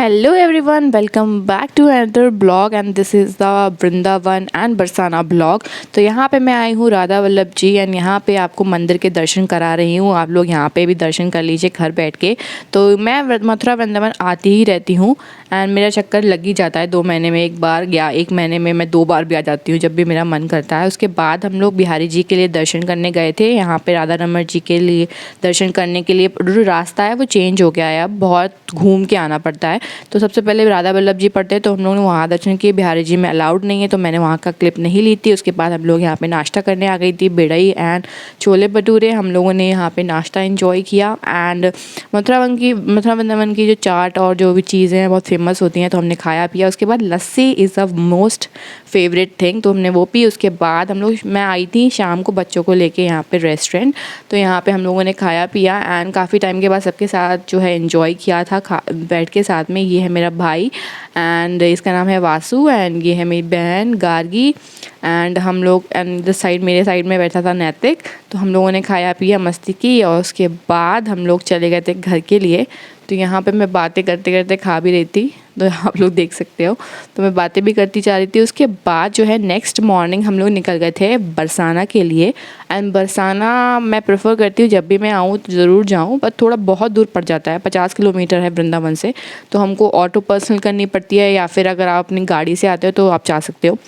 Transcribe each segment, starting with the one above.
Hello everyone, welcome back to another blog and this is the Vrindavan and Barsana blog. तो यहाँ पे मैं आई हूँ राधा वल्लभ जी एंड यहाँ पे आपको मंदिर के दर्शन करा रही हूँ। आप लोग यहाँ पे भी दर्शन कर लीजिए घर बैठ के। तो मैं मथुरा वृंदावन आती ही रहती हूँ एंड मेरा चक्कर लग ही जाता है 2 महीने में एक बार या 1 महीने में मैं 2 बार भी आ जाती हूँ जब भी मेरा मन करता है। उसके बाद हम लोग बिहारी जी के लिए दर्शन करने गए थे। यहाँ पे राधा रमण जी के लिए दर्शन करने के लिए जो रास्ता है वो चेंज हो गया है, अब बहुत घूम के आना पड़ता है। तो सबसे पहले राधा वल्लभ जी पढ़ते तो हम लोगों ने वहाँ दर्शन किए। बिहारी जी में अलाउड नहीं है तो मैंने वहाँ का क्लिप नहीं ली थी। उसके बाद हम लोग यहाँ पे नाश्ता करने आ गई थी, बेड़ई एंड छोले भटूरे। हम लोगों ने यहाँ पे नाश्ता एंजॉय किया एंड मथुरा वृंदावन की जो चाट और जो भी चीज़ें हैं बहुत फेमस होती हैं तो हमने खाया पिया। उसके बाद lassi is a most favourite thing तो हमने वो पी। उसके बाद मैं आई थी शाम को बच्चों को लेके यहाँ पे रेस्टोरेंट, तो यहाँ पे हम लोगों ने खाया पिया एंड काफ़ी टाइम के बाद सबके साथ जो है एंजॉय किया था बैठ के साथ में। ये है मेरा भाई एंड इसका नाम है वासु एंड ये है मेरी बहन गार्गी एंड हम लोग एंड दिस साइड मेरे साइड में बैठा था नैतिक। तो हम लोगों ने खाया पिया मस्ती की और उसके बाद हम लोग चले गए थे घर के लिए। तो यहाँ पे मैं बातें करते करते खा भी रही थी तो आप लोग देख सकते हो, तो मैं बातें भी करती जा रही थी। उसके बाद जो है नेक्स्ट मॉर्निंग हम लोग निकल गए थे बरसाना के लिए एंड बरसाना मैं प्रेफर करती हूँ जब भी मैं आऊँ तो ज़रूर जाऊँ, पर थोड़ा बहुत दूर पड़ जाता है, 50 किलोमीटर है वृंदावन से। तो हमको ऑटो पर्सनल करनी पड़ती है या फिर अगर आप अपनी गाड़ी से आते हो तो आप जा सकते हो।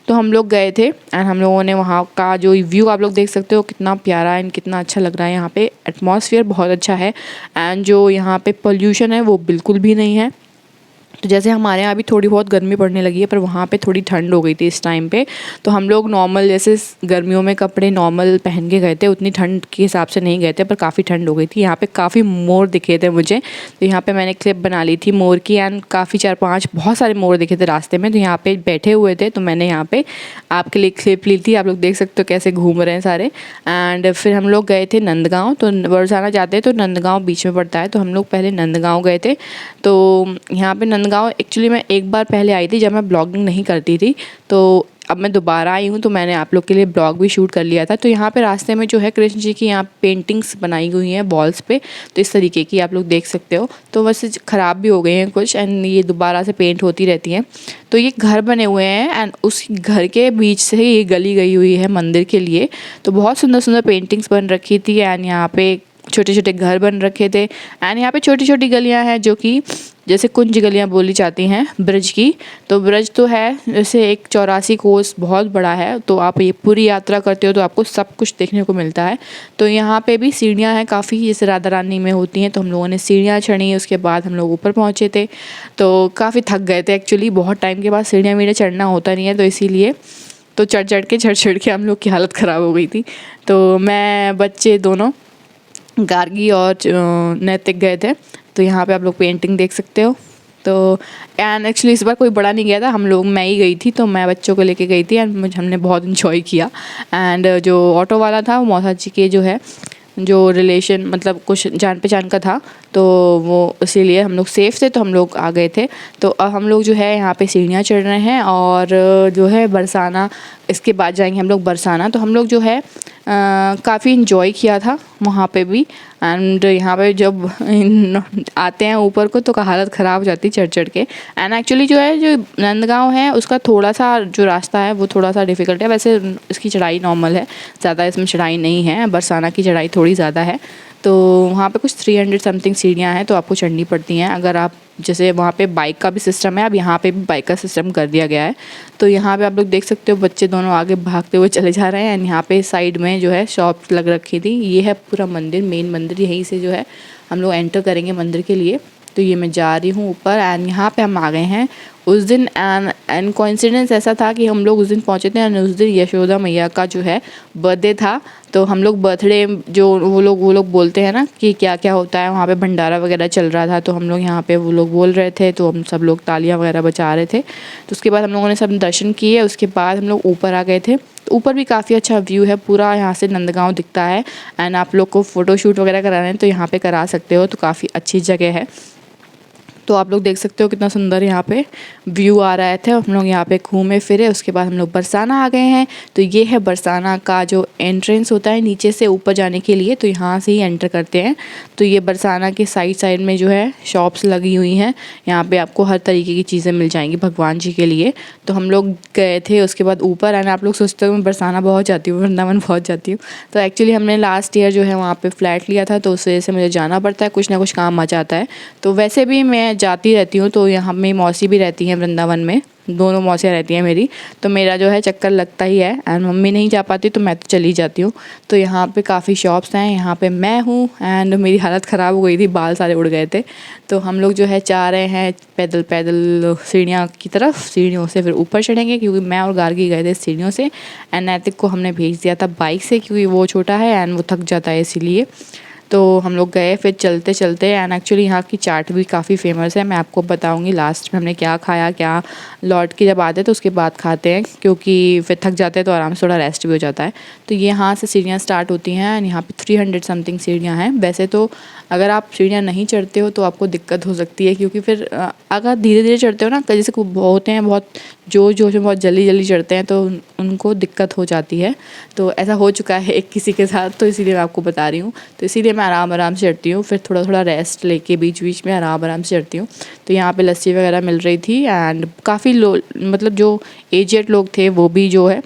तो हम लोग गए थे एंड हम लोगों ने वहाँ का जो व्यू आप लोग देख सकते हो कितना प्यारा एंड कितना अच्छा लग रहा है। यहाँ पे एटमॉस्फेयर बहुत अच्छा है एंड जो यहाँ पे पोल्यूशन है वो बिल्कुल भी नहीं है। तो जैसे हमारे यहाँ अभी थोड़ी बहुत गर्मी पड़ने लगी है पर वहाँ पे थोड़ी ठंड हो गई थी इस टाइम पे। तो हम लोग नॉर्मल जैसे गर्मियों में कपड़े नॉर्मल पहन के गए थे, उतनी ठंड के हिसाब से नहीं गए थे पर काफ़ी ठंड हो गई थी। यहाँ पे काफ़ी मोर दिखे थे मुझे, तो यहाँ पे मैंने क्लिप बना ली थी मोर की एंड काफ़ी 4-5 बहुत सारे मोर दिखे थे रास्ते में। तो यहाँ पे बैठे हुए थे तो मैंने यहाँ पे आपके लिए क्लिप ली थी। आप लोग देख सकते हो कैसे घूम रहे हैं सारे। एंड फिर हम लोग गए थे नंदगांव। तो बरसाना जाते हैं तो नंदगांव बीच में पड़ता है, तो हम लोग पहले नंदगांव गए थे। तो यहाँ पे नंदगांव एक्चुअली मैं एक बार पहले आई थी जब मैं ब्लॉगिंग नहीं करती थी, तो अब मैं दोबारा आई हूँ तो मैंने आप लोग के लिए ब्लॉग भी शूट कर लिया था। तो यहाँ पे रास्ते में जो है कृष्ण जी की यहाँ पेंटिंग्स बनाई हुई हैं वॉल्स पे, तो इस तरीके की आप लोग देख सकते हो। तो वैसे ख़राब भी हो गए हैं कुछ एंड ये दोबारा से पेंट होती रहती हैं। तो ये घर बने हुए हैं एंड उस घर के बीच से ये गली गई हुई है मंदिर के लिए। तो बहुत सुंदर सुंदर पेंटिंग्स बन रखी थी एंड यहाँ पे छोटे छोटे घर बन रखे थे एंड यहाँ पे छोटी छोटी गलियाँ हैं जो कि जैसे कुंज गलियाँ बोली जाती हैं ब्रज की। तो ब्रज तो है जैसे एक 84 कोस बहुत बड़ा है, तो आप ये पूरी यात्रा करते हो तो आपको सब कुछ देखने को मिलता है। तो यहाँ पे भी सीढ़ियाँ हैं काफ़ी, जैसे राधा रानी में होती हैं। तो हम लोगों ने सीढ़ियाँ चढ़ी, उसके बाद हम लोग ऊपर पहुँचे थे। तो काफ़ी थक गए थे एक्चुअली, बहुत टाइम के बाद सीढ़ियाँ मीढ़ियाँ चढ़ना होता नहीं है तो इसीलिए तो चढ़ चढ़ के हम लोग की हालत ख़राब हो गई थी। तो मैं बच्चे दोनों गार्गी और नैतिक गए थे। तो यहाँ पे आप लोग पेंटिंग देख सकते हो। तो एंड एक्चुअली इस बार कोई बड़ा नहीं गया था, हम लोग मैं ही गई थी, तो मैं बच्चों को लेके गई थी एंड हमने बहुत इन्जॉय किया। एंड जो ऑटो वाला था वो मौसा जी के जो है जो रिलेशन मतलब कुछ जान पहचान का था, तो वो इसीलिए हम लोग सेफ़ थे तो हम लोग आ गए थे। तो अब हम लोग जो है यहाँ पे सीढ़ियाँ चढ़ रहे हैं और जो है बरसाना, इसके बाद जाएंगे हम लोग बरसाना। तो हम लोग जो है काफ़ी इन्जॉय किया था वहाँ पे भी एंड यहाँ पे जब आते हैं ऊपर को तो हालत ख़राब हो जाती है चढ़ के। एंड एक्चुअली जो है जो नंदगांव है उसका थोड़ा सा जो रास्ता है वो थोड़ा सा डिफ़िकल्ट है, वैसे इसकी चढ़ाई नॉर्मल है, ज़्यादा इसमें चढ़ाई नहीं है। बरसाना की चढ़ाई थोड़ी ज़्यादा है, तो वहाँ पे कुछ 300 समथिंग सीढ़ियाँ हैं तो आपको चढ़नी पड़ती हैं। अगर आप जैसे वहाँ पे बाइक का भी सिस्टम है, अब यहाँ पे भी बाइक का सिस्टम कर दिया गया है। तो यहाँ पे आप लोग देख सकते हो बच्चे दोनों आगे भागते हुए चले जा रहे हैं एंड यहाँ पे साइड में जो है शॉप लग रखी थी। ये है पूरा मंदिर, मेन मंदिर, यहीं से जो है हम लोग एंटर करेंगे मंदिर के लिए। तो ये मैं जा रही हूँ ऊपर एंड यहाँ पे हम आ गए हैं उस दिन। एंड कोइंसिडेंस ऐसा था कि हम लोग उस दिन पहुँचे थे एंड उस दिन यशोदा मैया का जो है बर्थडे था। तो हम लोग बर्थडे जो वो लोग बोलते हैं ना कि क्या क्या होता है, वहाँ पे भंडारा वगैरह चल रहा था। तो हम लोग यहाँ पे वो लोग बोल रहे थे तो हम सब लोग तालियां वगैरह बजा रहे थे। तो उसके बाद हम लोगों ने सब दर्शन किए, उसके बाद हम लोग ऊपर आ गए थे। तो ऊपर भी काफ़ी अच्छा व्यू है, पूरा यहाँ से नंदगांव दिखता है एंड आप लोग को फ़ोटोशूट वगैरह कराना है तो यहाँ पर करा सकते हो, तो काफ़ी अच्छी जगह है। तो आप लोग देख सकते हो कितना सुंदर यहाँ पे व्यू आ रहा थे। हम लोग यहाँ पे घूमे फिरे, उसके बाद हम लोग बरसाना आ गए हैं। तो ये है बरसाना का जो एंट्रेंस होता है नीचे से ऊपर जाने के लिए, तो यहाँ से ही एंटर करते हैं। तो ये बरसाना के साइड साइड में जो है शॉप्स लगी हुई हैं, यहाँ पे आपको हर तरीके की चीज़ें मिल जाएंगी भगवान जी के लिए। तो हम लोग गए थे उसके बाद ऊपर, एंड आप लोग सोचते हो मैं बरसाना बहुत जाती हूँ, वृंदावन बहुत जाती हूँ। तो एक्चुअली हमने लास्ट ईयर जो है वहाँ पे फ्लैट लिया था, तो उस वजह से मुझे जाना पड़ता है, कुछ ना कुछ काम आ जाता है। तो वैसे भी मैं जाती रहती हूँ, तो यहाँ मेरी मौसी भी रहती हैं वृंदावन में, दोनों मौसियाँ रहती हैं मेरी। तो मेरा जो है चक्कर लगता ही है, एंड मम्मी नहीं जा पाती तो मैं तो चली जाती हूँ। तो यहाँ पे काफ़ी शॉप्स हैं, यहाँ पे मैं हूँ, एंड मेरी हालत ख़राब हो गई थी, बाल सारे उड़ गए थे। तो हम लोग जो है जा रहे हैं पैदल पैदल सीढ़ियाँ की तरफ, सीढ़ियों से फिर ऊपर चढ़ेंगे, क्योंकि मैं और गार्गी गए थे सीढ़ियों से, एंड नैतिक को हमने भेज दिया था बाइक से, क्योंकि वो छोटा है एंड वो थक जाता है इसीलिए। तो हम लोग गए फिर चलते चलते, एंड एक्चुअली यहाँ की चाट भी काफ़ी फेमस है। मैं आपको बताऊँगी लास्ट में हमने क्या खाया, क्या लौट के जब आते हैं तो उसके बाद खाते हैं, क्योंकि फिर थक जाते हैं तो आराम से थोड़ा रेस्ट भी हो जाता है। तो ये यहाँ से सीढ़ियाँ स्टार्ट होती हैं, एंड यहाँ पे 300 समथिंग सीढ़ियाँ हैं। वैसे तो अगर आप सीढ़ियाँ नहीं चढ़ते हो तो आपको दिक्कत हो सकती है, क्योंकि फिर अगर धीरे धीरे चढ़ते हो ना, जैसे होते हैं बहुत जोश जोश में बहुत जल्दी जल्दी चढ़ते हैं, तो उनको दिक्कत हो जाती है। तो ऐसा हो चुका है एक किसी के साथ, तो इसीलिए मैं आपको बता रही हूँ। तो इसीलिए मैं आराम आराम से चढ़ती हूँ, फिर थोड़ा थोड़ा रेस्ट लेके बीच बीच में आराम आराम से चढ़ती हूँ। तो यहाँ पे लस्सी वगैरह मिल रही थी, एंड काफ़ी मतलब जो एजेड लोग थे वो भी जो है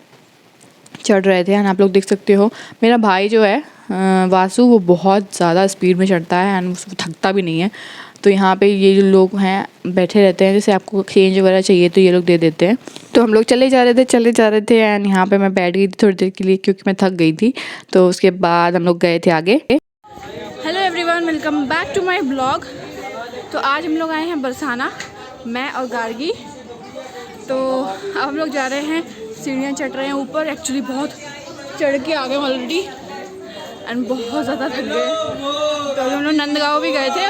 चढ़ रहे थे। एंड आप लोग देख सकते हो मेरा भाई जो है वासु, वो बहुत ज़्यादा स्पीड में चढ़ता है, एंड उसको थकता भी नहीं है। तो यहाँ पे ये जो लोग हैं बैठे रहते हैं, जैसे आपको चेंज वगैरह चाहिए तो ये लोग दे देते हैं। तो हम लोग चले जा रहे थे, एंड यहाँ पे मैं बैठ गई थी थोड़ी देर के लिए, क्योंकि मैं थक गई थी। तो उसके बाद हम लोग गए थे आगे। Hello everyone, welcome back to my blog. तो आज हम लोग आए हैं बरसाना, मैं और गार्गी। तो अब हम लोग जा रहे हैं, सीढ़ियाँ चढ़ रहे हैं ऊपर। एक्चुअली बहुत चढ़ के आ गए ऑलरेडी, एंड बहुत ज़्यादा थक गए। तो हम लोग नंदगांव भी गए थे,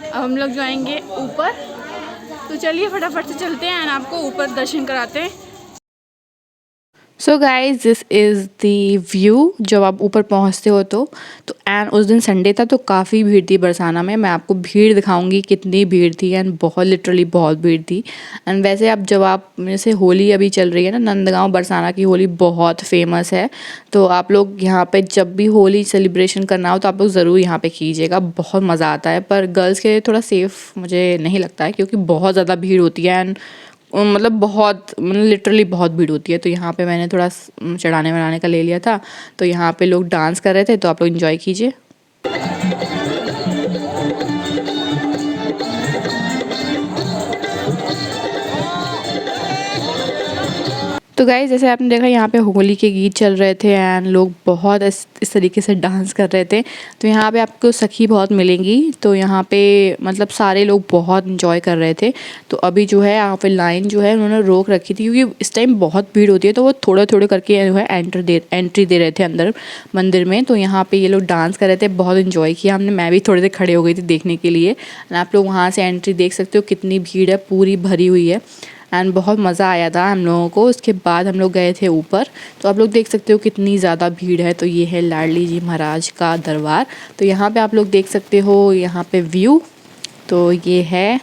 अब हम लोग जाएंगे ऊपर। तो चलिए फटाफट से चलते हैं एंड आपको ऊपर दर्शन कराते हैं। So guys, this is the view जब आप ऊपर पहुंचते हो तो एंड उस दिन संडे था, तो काफ़ी भीड़ थी बरसाना में। मैं आपको भीड़ दिखाऊंगी कितनी भीड़ थी, एंड बहुत लिटरली बहुत भीड़ थी। एंड वैसे अब जब आप जैसे होली अभी चल रही है ना, नंदगांव बरसाना की होली बहुत फेमस है। तो आप लोग यहाँ पे जब भी होली सेलिब्रेशन करना हो तो आप लोग ज़रूर यहाँ पे कीजिएगा, बहुत मज़ा आता है। पर गर्ल्स के लिए थोड़ा सेफ़ मुझे नहीं लगता है, क्योंकि बहुत ज़्यादा भीड़ होती है, एंड मतलब लिटरली बहुत भीड़ होती है। तो यहाँ पे मैंने थोड़ा चढ़ाने वढ़ाने का ले लिया था। तो यहाँ पे लोग डांस कर रहे थे, तो आप लोग एंजॉय कीजिए। तो गाइस, जैसे आपने देखा यहाँ पे होली के गीत चल रहे थे, एंड लोग बहुत इस तरीके से डांस कर रहे थे। तो यहाँ पे आपको सखी बहुत मिलेंगी, तो यहाँ पे मतलब सारे लोग बहुत इंजॉय कर रहे थे। तो अभी जो है यहाँ पे लाइन जो है उन्होंने रोक रखी थी, क्योंकि इस टाइम बहुत भीड़ होती है, तो वो थोड़े थोड़े करके जो है एंट्री दे रहे थे अंदर मंदिर में। तो यहाँ पे ये लोग डांस कर रहे थे, बहुत इंजॉय किया हमने। मैं भी थोड़ी देर खड़े हो गई थी देखने के लिए। आप लोग वहाँ से एंट्री देख सकते हो, कितनी भीड़ है, पूरी भरी हुई है, एंड बहुत मज़ा आया था हम लोगों को। उसके बाद हम लोग गए थे ऊपर, तो आप लोग देख सकते हो कितनी ज़्यादा भीड़ है। तो ये है लाडली जी महाराज का दरबार। तो यहाँ पे आप लोग देख सकते हो यहाँ पे व्यू। तो ये है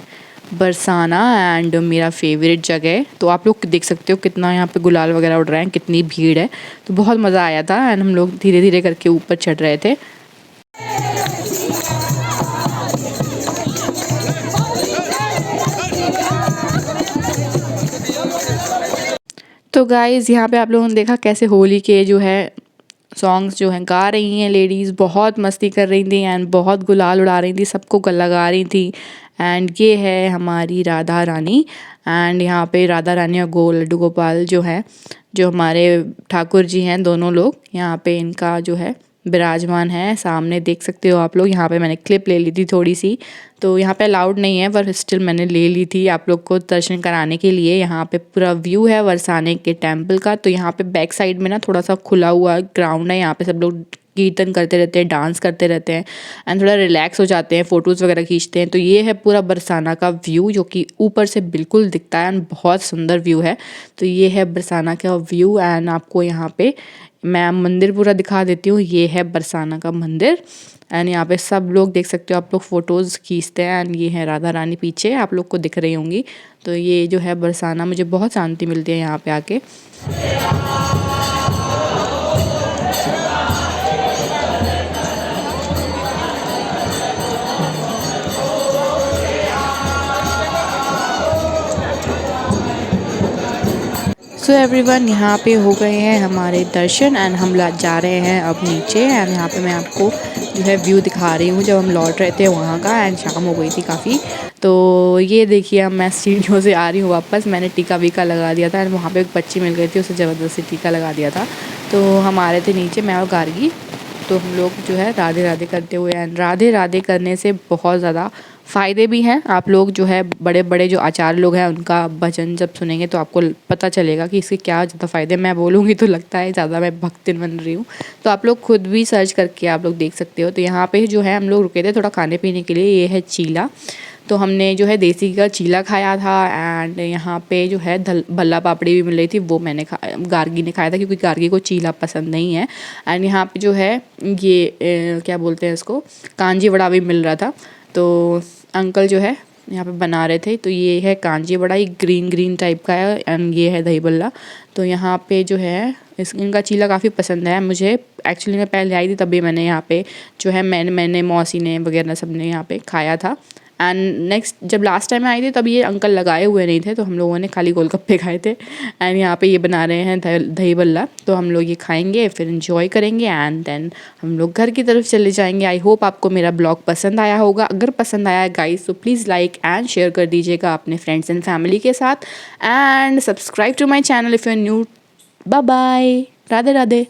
बरसाना, एंड मेरा फेवरेट जगह है। तो आप लोग देख सकते हो कितना यहाँ पे गुलाल वगैरह उड़ रहे हैं, कितनी भीड़ है। तो बहुत मज़ा आया था, एंड हम लोग धीरे धीरे करके ऊपर चढ़ रहे थे। तो गाइज़, यहाँ पे आप लोगों ने देखा कैसे होली के जो है सॉन्ग्स जो हैं गा रही हैं लेडीज़, बहुत मस्ती कर रही थी, एंड बहुत गुलाल उड़ा रही थी, सबको लगा रही थी। एंड ये है हमारी राधा रानी, एंड यहाँ पे राधा रानी और लड्डू गोपाल जो है, जो हमारे ठाकुर जी हैं, दोनों लोग यहाँ पे इनका जो है विराजमान है। सामने देख सकते हो आप लोग। यहाँ पे मैंने क्लिप ले ली थी थोड़ी सी, तो यहाँ पे अलाउड नहीं है, पर स्टिल मैंने ले ली थी आप लोग को दर्शन कराने के लिए। यहाँ पे पूरा व्यू है बरसाने के टेम्पल का। तो यहाँ पे बैक साइड में ना थोड़ा सा खुला हुआ ग्राउंड है, यहाँ पे सब लोग कीर्तन करते रहते हैं, डांस करते रहते हैं, एंड थोड़ा रिलैक्स हो जाते हैं, फ़ोटोज़ वगैरह खींचते हैं। तो ये है पूरा बरसाना का व्यू, जो कि ऊपर से बिल्कुल दिखता है, एंड बहुत सुंदर व्यू है। तो ये है बरसाना का व्यू, एंड आपको यहाँ पे मैं मंदिर पूरा दिखा देती हूँ। ये है बरसाना का मंदिर एंड यहाँ पे सब लोग देख सकते हो, आप लोग फ़ोटोज़ खींचते हैं एंड ये है राधा रानी पीछे आप लोग को दिख रही होंगी। तो ये जो है बरसाना, मुझे बहुत शांति मिलती है यहाँ पे आके। सो एवरीवन, यहाँ पे हो गए हैं हमारे दर्शन एंड हम जा रहे हैं अब नीचे। एंड यहाँ पे मैं आपको जो है व्यू दिखा रही हूँ जब हम लौट रहे थे वहाँ का। एंड शाम हो गई थी काफ़ी। तो ये देखिए, अब मैं सीढ़ियों से आ रही हूँ वापस। मैंने टीका वीका लगा दिया था एंड वहाँ पे एक बच्ची मिल गई थी, उसे ज़बरदस्ती टीका लगा दिया था। तो हम आ रहे थे नीचे, मैं और गार्गी। तो हम लोग जो है राधे राधे करते हुए, एंड राधे राधे करने से बहुत ज़्यादा फ़ायदे भी हैं। आप लोग जो है बड़े बड़े जो आचार्य लोग हैं उनका भजन जब सुनेंगे तो आपको पता चलेगा कि इसके क्या ज़्यादा फ़ायदे। मैं बोलूँगी तो लगता है ज़्यादा मैं भक्तिन बन रही हूँ। तो आप लोग खुद भी सर्च करके आप लोग देख सकते हो। तो यहाँ पे जो है हम लोग रुके थे थोड़ा खाने पीने के लिए। ये है चीला। तो हमने जो है देसी का चीला खाया था एंड यहाँ पे जो है भल्ला पापड़ी भी मिल रही थी, वो मैंने गार्गी ने खाया था क्योंकि गार्गी को चीला पसंद नहीं है। एंड यहाँ पे जो है ये क्या बोलते हैं इसको, कांजी वड़ा भी मिल रहा था। तो अंकल जो है यहाँ पे बना रहे थे। तो ये है कांजी वड़ा, ये ग्रीन ग्रीन टाइप का है एंड ये है दही बल्ला। तो यहाँ पे जो है इनका चीला काफ़ी पसंद है मुझे। एक्चुअली मैं पहले आई थी तभी मैंने यहाँ पे जो है मैंने मौसी ने वगैरह सब ने यहाँ पे खाया था। एंड नेक्स्ट जब लास्ट टाइम आई थी तब ये अंकल लगाए हुए नहीं थे, तो हम लोगों ने खाली गोलगप्पे खाए थे। एंड यहाँ पे ये बना रहे हैं दही बल्ला। तो हम लोग ये खाएंगे, फिर इंजॉय करेंगे एंड देन हम लोग घर की तरफ चले जाएंगे। आई होप आपको मेरा ब्लॉग पसंद आया होगा। अगर पसंद आया गाइस तो प्लीज़ लाइक एंड शेयर कर दीजिएगा अपने फ्रेंड्स एंड फैमिली के साथ। And subscribe to my channel if you are new. Bye bye, Radhe Radhe.